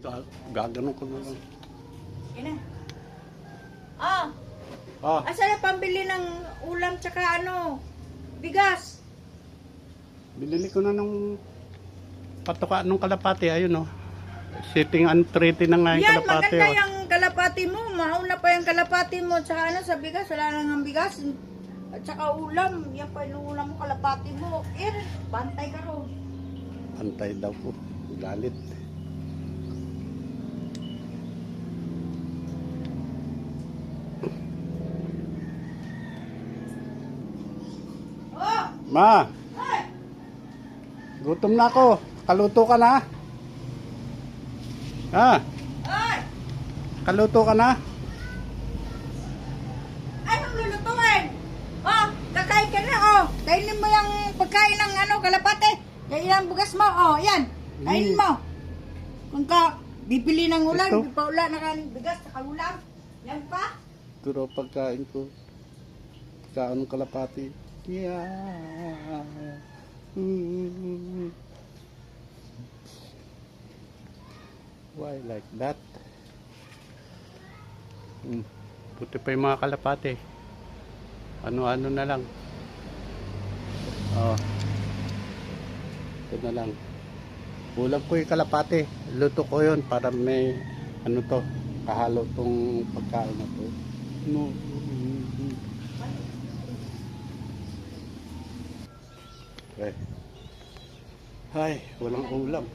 Gaganon ko na lang. Yan na. Ah, Ah, asa na pambili ng ulam tsaka bigas? binili ko na ng patuka nung kalapati. Ayun, oh. Sitting and treaty na nga yung Yan, kalapati. maganda Oh. yung kalapati mo. Mauna pa yung kalapati mo. Tsaka sa bigas. Wala nang ang bigas. At saka ulam. Yan pa yung ulam mo, kalapati mo. Bantay ka ron. Antay daw po. Galit. Oh! Ma, Ay! gutom na ako. Kaluto ka na? Ha? Ay! Kaluto ka na? Anong lulutuin? Oh, kakain ka na, Kainin mo yung pagkain ng kalapate. Kainin ang bugas mo, yan. Kainin mo. Kung ka, bibili ng ulam, Ito? bibili pa ulam na kanin, bigas, saka ulam. Yan pa. Ito raw pagkain ko. Pagkain ng kalapati. Yeah. Why like that? Puti pa yung mga kalapati. Ano-ano na lang. Oh. Ito na lang. Ulam ko yung kalapati. Luto ko yun para may kahalo tong pagkain na to. No. Okay. Ay, walang ulam.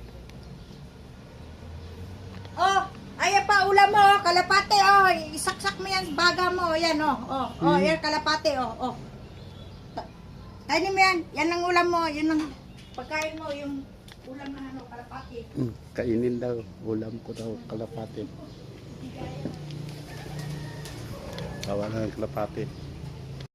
Oh, ayan pa ulam mo, kalapate, isaksak mo yan, baga mo, yan, yan, kalapate, Kainin mo yan, yan ang ulam mo, yan ang pagkain mo, yung ulam na kalapate. Kainin daw. Ulam ko daw kalapati. Tawa na ng kalapati.